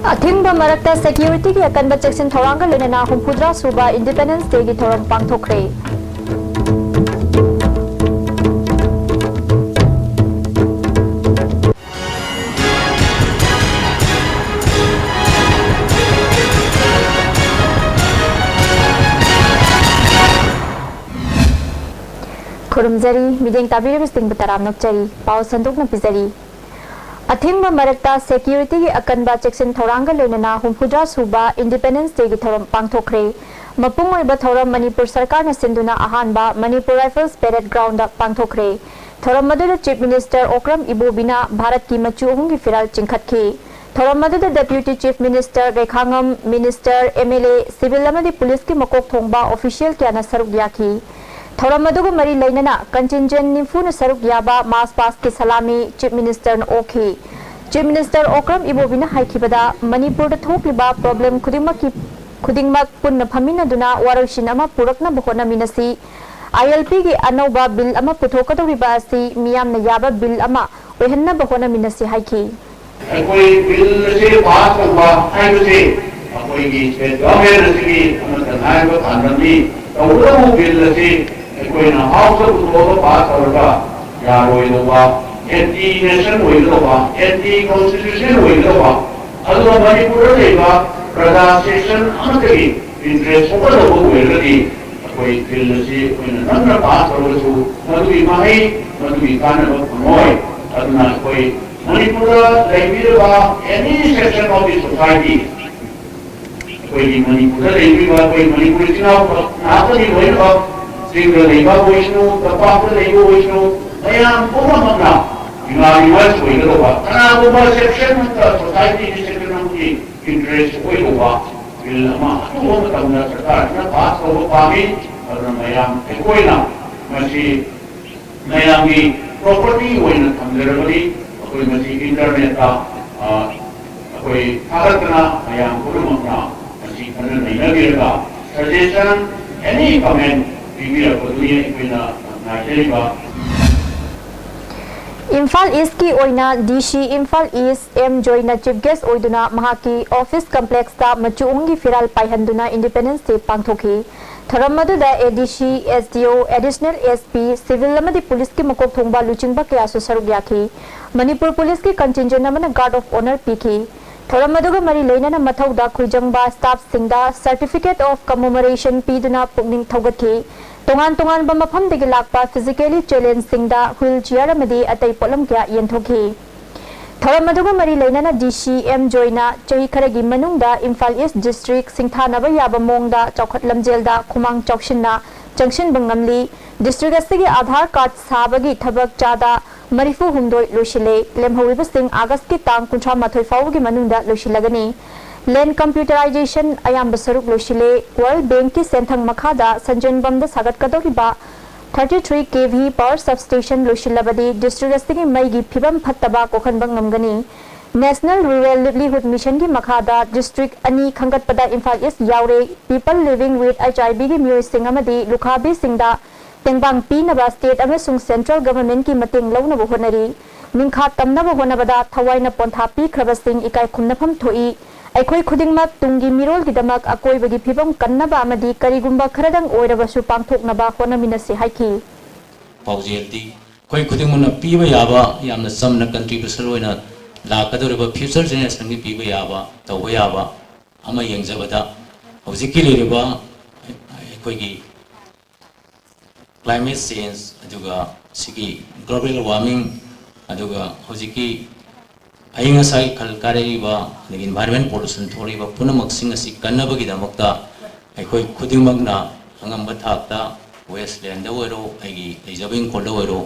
A thing मरक्ता security की अकन चेक्सिन थौरांग लोनना हुंफुद्रा सूबा इंडिपेंडेंस डे की थौरम पांगथोखरे। खुरुमजरी मिदेंग ताबीरबिसिंग बतराम नोकचरी पाव संदोक न पिजरी। अथिंग मरक्ता सेक्यूरिटी की अकन चेक्सिन थौरांग लोनना हुंफुद्रा सूबा इंडिपेंडेंस डे की थौरम पांगथोखरे। मपुंग ओइबा थौरम मणिपुर सरकार न सिंधुना अहानबा मणिपुर राइफल्स पेरेड ग्राउंड पांगथोखरे। थौरम मदुदा चीफ मिनिस्टर ओक्रम इबोबिना भारत की मचु अहुम की फिराल चिंखतखी। थौरम मदुदा डेप्यूटी चीफ मिनिस्टर रेखांगम मिनिस्टर एमएलए सिविल अमदी पुलिस की मकोक थोंबा ऑफिशियल क्याना सरुक याखी। थौरम मदुगा मरी लेना कंटिजेंट निफून सरुक याबा मास पास की सलामी चीफ मिनिस्टर ओखी। चीफ मिनिस्टर ओक्रम इबोबिना हाइखिबदा मणिपुर थोकलिबा प्रॉब्लम खुदिंगमक पुन्न फमिनदुना वारोसिन अमा पुरकनब होनमिनसी आईएलपी की अनौबा बिल अमा पुथोकदौरिबा असि मियामना याबा बिल अमा ओहन्नब होनमिनसी हाइखी। कोई बिल से पास होगा हाइबसे कोई की स्टेट गवर्नमेंट की अमतनाय को थानमी तौरमु बिल से कोई ना हाउस को पास होगा या होइदोबा एंटी नेशन होइदोबा एंटी कॉन्स्टिट्यूशन होइदोबा अदो मणिपुर लेबा प्रजा सेक्शन अमतगी इंटरेस्ट होगदोबो वेलदी कोई बिल से कोई नंबर पास होगसु मदुई माही मदुई कानबो मोय अदना कोई मणिपुर लेबीबा any section of the society कोई मणिपुर लेबीबा कोई मणिपुर चुनाव नापनी होइबा सिंगल लेबा वैष्णु तपाप लेबो वैष्णु मयाम पूर्णमना यूनाइटेड होइदोबा अनाबो सेक्शन ऑफ सोसाइटी सेक्शन की इंटरेस्ट होइदोबा बिल अमा तो तमना सरकार न पास हो पामी और मयाम कोइना मसी मयाम की प्रॉपर्टी होइना थमलेरबली कोई मसी इंटरनेट का कोई भारतना मयाम पूर्णमना मसी कन्न नैनगिरगा suggestion any comment Imphal East की ओइना डीसी इम्फाल ईस्ट एम जोइना चीफ गेस्ट ओइदुना महाकी ऑफिस कॉम्प्लेक्स ता मचुंगी फिराल पाइहंदुना इंडिपेंडेंस डे पांगथोखी। थरम मदुदा ADC SDO additional SP civil अमदी पुलिस की मकोक थोंबा लुचिंगबा कयासु सरुक याखी। मणिपुर पुलिस की कंटिजेंट अमना गार्ड ऑफ ऑनर पीखी। थौरम मदुगा मरी लेना मथौदा खुजंबा स्टाफ सिंगदा सर्टिफिकेट ऑफ कमेमोरेशन पीदुना पुगनिंग थौगथी। तोंगान तोंगान मफम दगी Lakpa physically challenge सिंगदा wheel chair अमदी अतै पोलम क्या यंथोखी। थौरम मदुगा मरी लेना डीसी एम जोइना चही खरगी मनुंगदा इम्फाल ईस्ट डिस्ट्रिक्ट सिंथानबा याबा मोंगदा चौखट लमजेलदा खुमांग चौशिनना जंक्शन बंगमली डिस्ट्रिक्ट असगी आधार कार्ड साबगी थबक चादा मरीफू हुमदोय लोशिले लेमहौरिबा सिंह अगस्त की तांग 38 फाउगी मनुंगदा लोशिलगनी। लैंड कंप्यूटराइजेशन अयाम सरुक लोशिले वर्ल्ड बैंक की सेंथंग मखादा संजनबमदा सागतकदौरिबा 33 kV पावर सबस्टेशन लोशिलबदी डिस्ट्रिक्ट असगी मईगी फिबम फत्तबा कोखनबा ngमगनी। नेशनल रूरल लिवलीहुड मिशन की मखादा डिस्ट्रिक्ट अनि खंगतपदा इम्फाल ईस्ट यावरे पीपल लिविंग विद HIV की मियोय सिंह अमदी लुखाबी सिंहदा तेंबांग पीनबा स्टेट अमसुंग सेंट्रल गवर्नमेंट की मतेंग लौनब होनरी। निंखा तमनब होनबदा थवाइना पोंथा पीखरबसिंग इकाय खुमनफम थोई। अखोई खुदिंगमक तुंगी मिरोल गिदमक अकोइबगी फिबम कन्नबा अमदी करिगुंबा खरदंग ओइरबसु पांगथोकनबा होनमिनसि हाइखी। पाउजेलदी कोई खुदिंगमुना पीबा याबा यामना समना कंट्रीब्यूशन ओइना लाकदोरिबा फ्यूचर जेनरेशन की पीबा याबा तौबा याबा अमा यंगजबदा हौजिकी लेरिबा अखोइगी क्लाइमेट चेंज अदुगा सिगी ग्लोबल वार्मिंग अदुगा हौजिकी अयिंग असाई खल कारेरिबा अदुगी एनवायरनमेंट पोल्यूशन थोरिबा पुनमक्सिंग असि कन्नबगिदमक्ता अखोइ खुदिंगमगना अंगम थाकता वेस्टलैंड ओइरो अगी लेजबिंग कोल्ड ओइरो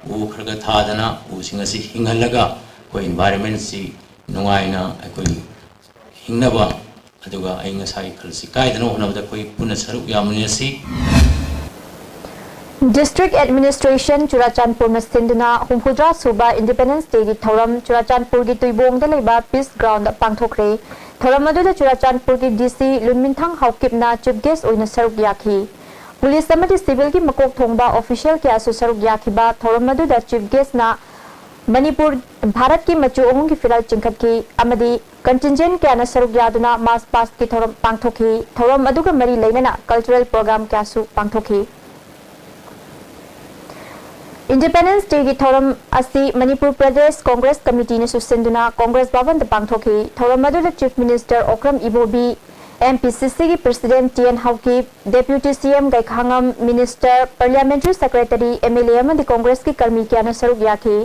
उ खरगा थादना उसिंग असि हिंगलगा कोई एनवायरनमेंट सि नुंगाइना अखोइ हिंगनबा अदुगा अयिंग असाई खल सि कायदना होनबदा कोई पुन सरुक यामनिसि। डिस्ट्रिक्ट एडमिनिस्ट्रेशन चुराचांदपुर में सिंधुना हुंफुद्रा सूबा इंडिपेंडेंस डे की थौरम चुराचांदपुर की तुइबोंगदा लेबा पीस ग्राउंड पांगथोखरे। थौरम अदुदा चुराचांदपुर की डीसी लुनमिनथांग हाउकिपना चीफ गेस्ट ओइना सरुक याखी। पुलिस अमदी सिविल की मकोक थोंबा ऑफिशियल के आसु सरुक याखिबा थौरम अदुदा चीफ गेस्ट ना मणिपुर भारत की मचु अहुम की फिराल चिंखत की अमदी कंटिजेंट क्या सरुक यादुना मास पास की थौरम पांगथोखी थौरम अदुगा मरी लेना कल्चरल प्रोग्राम क्या सु पांगथोखी इंडिपेंडेंस डे की थौरम असी मणिपुर प्रदेश कांग्रेस कमिटी ने सुसिंदुना कांग्रेस भवन पांगथोखी थौरम अदुदा chief minister Okram Ibobi MPCC की प्रेसिडेंट टीएन हाउकी deputy CM Gaikhangam minister parliamentary secretary MLA अमदी कांग्रेस की कर्मी क्या सरुक याखी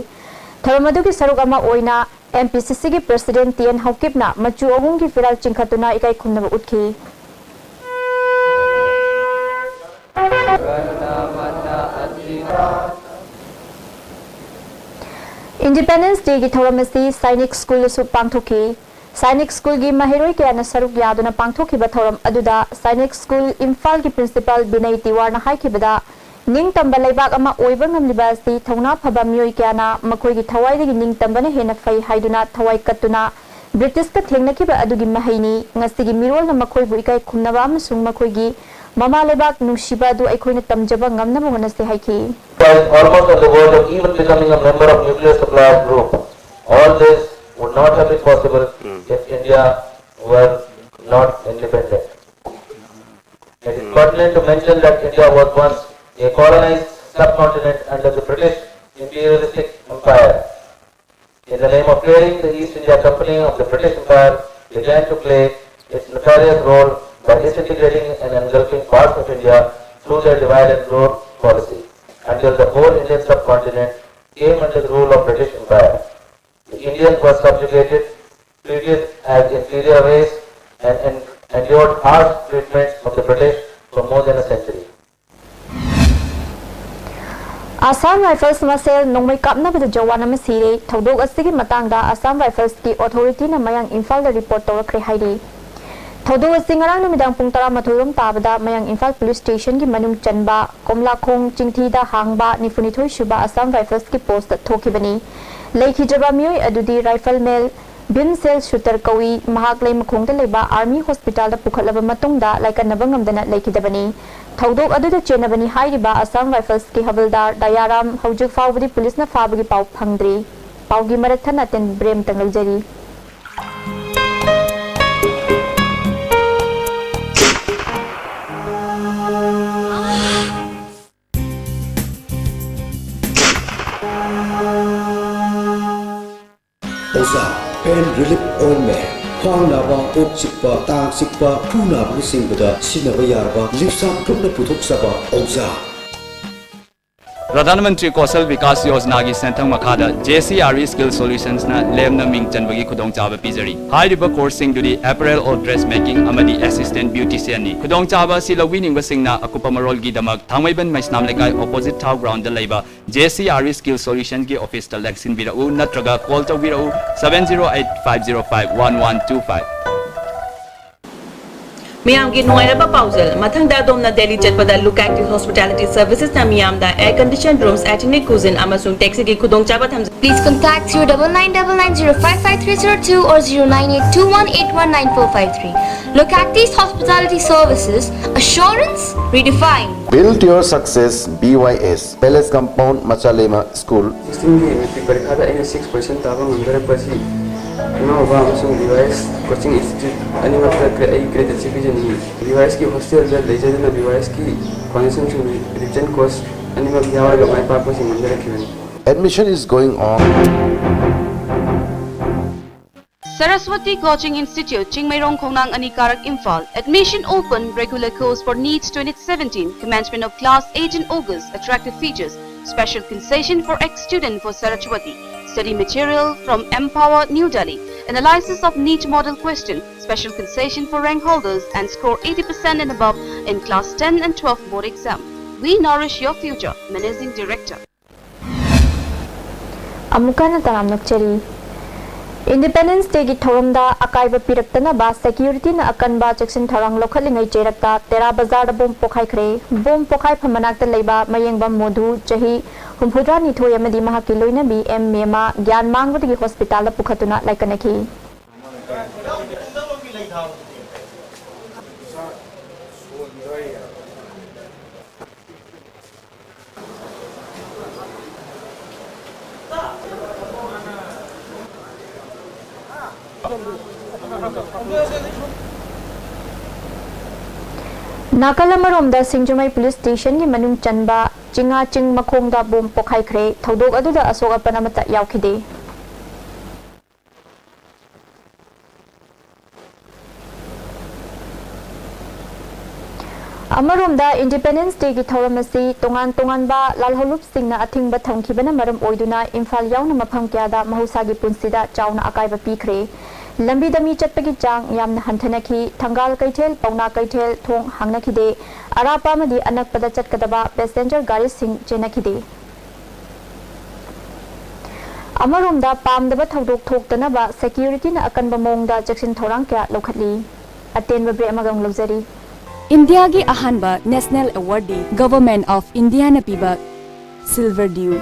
थौरम अदुगी सरुक अमा ओइना MPCC की प्रेसिडेंट टीएन हाउकिपना मचु अहुम की फिराल चिंखतुना इकाई खुन्नब उठकी इंडिपेंडेंस डे की थौरम असी सैनिक स्कूल सु पांगथोखी सैनिक स्कूल की महिरोई क्या सरुक यादुना पांगथोखिबा थौरम अदुदा सैनिक स्कूल इम्फाल की प्रिंसिपल विनय तिवारना हाइखिबदा निंग तंबा लेबाक अमा ओइबा ngamliba asi थौना फबा मियोई क्याना मखोई की थवाई निंग तंबने हेना फै हाइदुना थवाई कत्तुना ब्रिटिश का थेंगनखिबा अदुगी महैनी ngasi gi mirol na मखोई बु इकाई खुमनबा अमसुंग मखोई gi mama lebak nungsiba du aikhoina tamjaba ngamnaba honase haiki almost on the verge of even becoming a member of nuclear suppliers group. All this would not have been possible if India were not independent. It is pertinent to mention that India was once a colonized subcontinent under the British imperialistic empire. In the name of clearing, the East India Company of the British Empire began to play its nefarious role by disintegrating and engulfing parts of India through their divide and rule policy, until the whole Indian subcontinent came under the rule of British Empire. The Indians were subjugated, treated as inferior race, and endured harsh treatments of the British for more than a century. Assam Rifles masel nongmai kapnabada jawan ama sire thodok asigi matangda Assam Rifles ki authority na mayang Imphal da report tawrakre hairi thodok asi ngarang numidang pung 12 tabada mayang Imphal police station ki manung chanba Komlakhong chingthi da hangba nifunithoi shuba Assam Rifles ki post da thokibani leikhi jaba mioi adudi rifle mel Bimsel shooter kawi mahak lei makhong da leba army hospital da pukhatlaba matungda laikanaba ngamdana leikidabani थौदोक अदुदा चेनबनी हाइरिबा Assam Rifles की हवलदार Dayaram हौजुक फावबदी police ना फाबगी पाव फंगद्री पावगी मरक थन अतेन ब्रेम तंगलजरी ओसा pain relief ओइनमेंट ख्वांग नाबा okay चिकपा तांग चिकपा फू नाबा सिंगबदा सिनबा यारबा लिपसा थुपना पुथोकसबा ओजा प्रधानमंत्री कौशल विकास योजना की सेंथंग मखादा JCRE स्किल सॉल्यूशंस ना लेमना मिंग चनबगी खुदोंग चाबा पिजरी हाइरिबा कोर्स सिंग दुदी अपैरल और ड्रेस मेकिंग अमदी असिस्टेंट ब्यूटिशियन नि खुदोंग चाबा सि लविनिंग बसिंगना अकुपा मरोल की दमक थांगमैबन मैसनाम लेकाय ऑपोजिट टाउ ग्राउंड द लेबा JCRE स्किल सॉल्यूशंस की ऑफिस ता लेक्सिन बिराउ नत्रगा कॉल तौबिराउ 7085051125 मियाम की नुआइरबा पाउजल मथंगदा दोमना दिल्ली चटपदा लुक एक्टिव हॉस्पिटैलिटी सर्विसेज ना मियाम दा air condition rooms ethnic cuisine अमसुंग टैक्सी की खुदोंचाबा थम Please contact 099990550302 or 098218195453. Look at these hospitality services, assurance redefined. Build your success BYS Palace Compound Machalema School. 16 की मेट्रिक परीक्षा दा 6% ताबा नंबरपछि इमाबा अमसुंग BYS कोचिंग इंस्टीट्यूट अनिमत ग्रेड एजुकेशन BYS की हॉस्टल दा लेजन BYS की कॉन्सेशन रिटर्न कोर्स अनिमत यावा माय पापसी मंदर रखिबनी Admission is going on. Saraswati Coaching Institute, Chingmairong Khongnang Anikarak Imphal. Admission open, regular course for NEET 2017. Commencement of class 8 in August. Attractive features. Special concession for ex-student for Saraswati. Study material from Empower New Delhi. Analysis of NEET model question. Special concession for rank holders and score 80% and above in class 10 and 12 board exam. We nourish your future. Managing Director. अमुकाना तराम नक्चरी Independence Day की थौरमदा अकाइबा पिरक्तनबा security न अकनबा चेक्सिन थौरंग लोखलिंगै चेरक्ता तेरा बाजार बोम पोखाइखरे बोम पोखाइ फमनाक्ता लेबा मयेंगबम मोधु चही 62 अमदी महाकी लोइनबी एम मेमा ज्ञान मांगबदगी हॉस्पिटल पुखतुना लाइकनखी नाकल अमरोमदा सिंजुमई पुलिस स्टेशन की मनुंग चनबा चिंगा चिंग मखोंगदा बोम पोखाइख्रे थौदोक अदुदा असोक अपन अमता यावखिदे अमरोमदा इंडिपेंडेंस डे की थौरम असि तोंगान तोंगानबा लालहौलुप सिंगना अथिंगबा थमखिबना मरम ओइदुना इम्फाल यावना मफम क्यादा महुसागी पुंसिदा चावना अकाइबा पीखरे लंबी दमी चटपगी चांग यामना हंथनखी थंगाल कैथेल पौना कैथेल थोंग हांगनखिदे अरापा मदी अनकपदा चटकदबा पैसेंजर गाड़ी सिंग चेनखिदे अमरोमदा पामदबा थौदोक थोक्तनबा सिक्योरिटी ना अकनबा मोंगदा चेक्सिन थौरांग क्या लौखटली अटेन ब्रे अमगंग लौजरी इंडिया की अहानबा national awardee government of India न पीबा सिल्वर ड्यू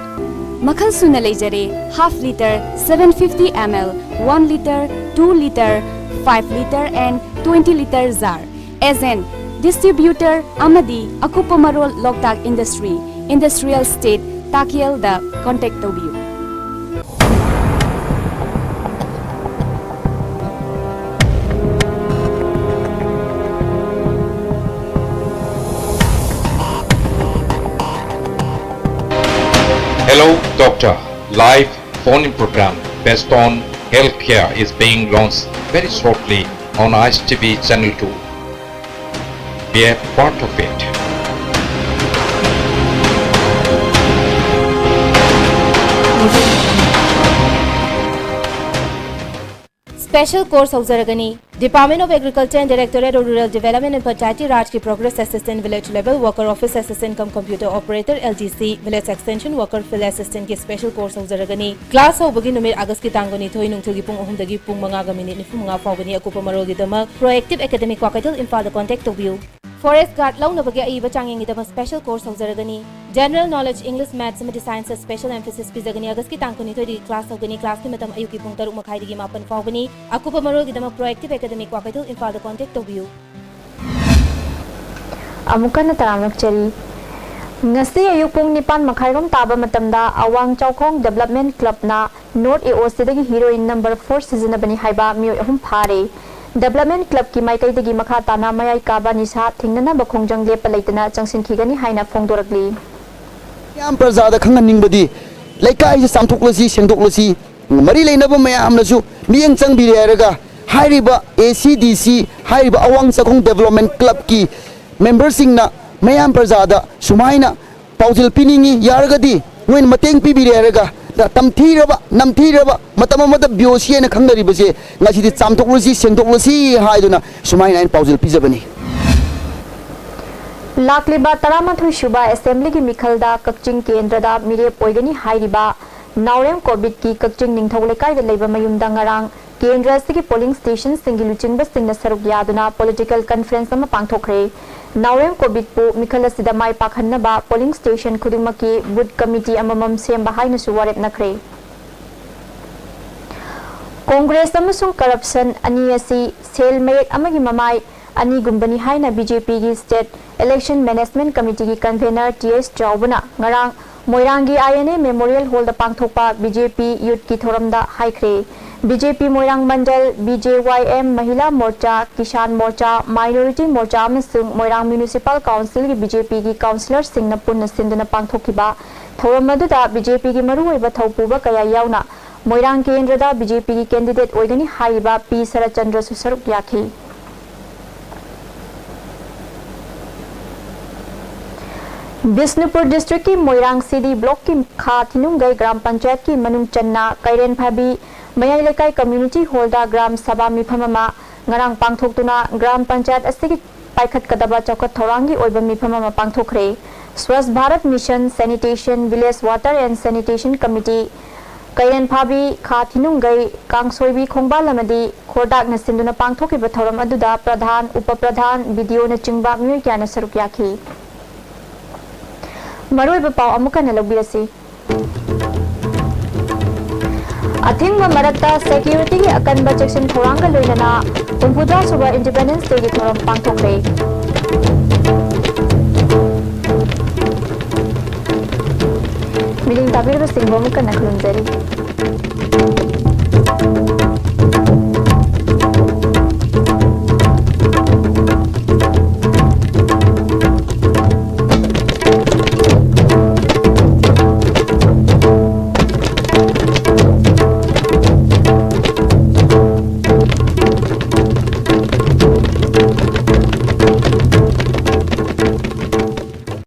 मखल सुना लेजरे half litre 750 ml 1 litre 2 litre 5 litre and 20 litre jar as an distributor अमदी अकुपा मरोल Loktak industry industrial estate Takyel दा कांटेक्ट तौबियु Hello Doctor, live phone-in program based on healthcare is being launched very shortly on ICE TV Channel 2. Be a part of it. Special course हौजरगनी department of agriculture and directorate of rural development and Panchayati Raj की progress assistant village level worker office assistant cum computer operator LGC village extension worker field assistant की special course हौजरगनी class होबगी नुमित अगस्त की तांगनी थोई नुंगथुगी पुंग 3 दगी पुंग 5 मिनिट 45 फावगनी अकुपा मरोगी दमक प्रोएक्टिव एकेडमिक क्वाकटल इम्फाल कांटेक्ट तोबियु फॉरेस्ट गार्ड लौनबगे अइबा चांगिंगी दम स्पेशल कोर्स हौजरगनी general knowledge English maths and science special emphasis पिजगनी अगस्त की तांगनी थोई क्लास होगनी क्लास की मतम अयुकी पुंग 3 मखाई दगी 5 फावगनी अकुपा मरोगी दम प्रोएक्टिव एकेडमिक क्वाकटल इम्फाल कांटेक्ट तोबियु अमुकन तरामकचरी ngasi ayuk pung nipan makhairom taba matamda awang chawkhong development club na north eoc dagi heroine number 4 season bani haiba mioi ahum phare development club ki maikai dagi makha tana mayai kaba nisa thingnana bakhongjang lepa leitana changsin khigani haina phongdoragli yam prajada khanganningbadi laikai se samthoklasi sengdoklasi mari leinaba mayamnasu miyeng changbire araga hairiba acdc hairiba awang chawkhong development club ki member singna ma'am प्रजादा सुमाइना पाउजिल पिनिंगी यारगदी मोइन मतेंग पिबिरेरगा तमथीरबा नमथीरबा मतम मत बियोसियन खंगरिबसे ngasi चामथोक्लसी सेंथोक्लसी हाइदुना सुमाइना इन पाउजिल पिजबनी लाकलिबा तरामाथु शुबा असेंबली की मिखलदा कक्चिंग केंद्रदा मिरेप ओइगनी हाइरिबा नावरेम कोविड की कक्चिंग निंगथौ लेकाई लेबा मयुमदा ngarang केंद्र से पोलिंग स्टेशन सिंगी लुचिंग सिंह सरुक यादुना पॉलिटिकल कॉन्फ्रेंस अमा पांगथोखरे नावरेम कोविड पु मिखल असिदा माई पाखन्नबा पोलिंग स्टेशन खुदिमकी बुथ कमिटी अममम सेम बाहाइनसु वारेप नखरे कांग्रेस अमसुंग करप्शन अनि असि सेल मेट अमगी ममाई अनि गुंबनी हाइना बीजेपी की स्टेट इलेक्शन मैनेजमेंट कमिटी की कन्वेनर टीएस चौबना ngarang मोइरांगी आईएनए मेमोरियल हॉल दा पांगथोकपा बीजेपी यूथ की थोरमदा हाइख्रे BJP Moirang Mandal BJYM Mahila Morcha Kisan Morcha minority Morcha अमसुंग मोइरांग म्युनिसिपल काउंसिल की बीजेपी की काउंसिलर सिंगना पुन्ना सिंदना पांगथोकिबा थोरम मदुदा बीजेपी की मरुओइबा थौपुबा कया यावना मोइरांग केंद्रदा बीजेपी की कैंडिडेट ओइगनी हाइबा पी शरदचंद्र सुसरुक याखी बिष्णुपुर डिस्ट्रिक्ट की मोइरांग सिटी ब्लॉक की खा थिनुंगई ग्राम पंचायत की मनुंग चन्ना कैरेन भाबी मयाई लेकाई कम्युनिटी हॉल दा ग्राम सभा मिफममा ngarang पांगथोक्तुना ग्राम पंचायत अस्तिकी पाइखत कदबा चौकत थौरांगी ओइबा मिफममा पांगथोखरे स्वच्छ Bharat mission sanitation village water and sanitation committee Karen भाबी खा थिनुंगई कांगसोइबी खोंबाल अमदी खोरदाक न सिंदुना पांगथोकिबा थौरम अदुदा प्रधान उपप्रधान वीडियो न चिंगबा मियोय क्याना सरुक याखी मरोइबा पाव अमुकन लौबिरसी अथिंग मरक्ता सिक्योरिटी की अकनबा चेक्शन थोरांगा लोइनना 53 सुबह इंडिपेंडेंस डे की थोरम पांगथोखरे मिलिंग ताबिरबा सिंह अमुकन नखलुंजरी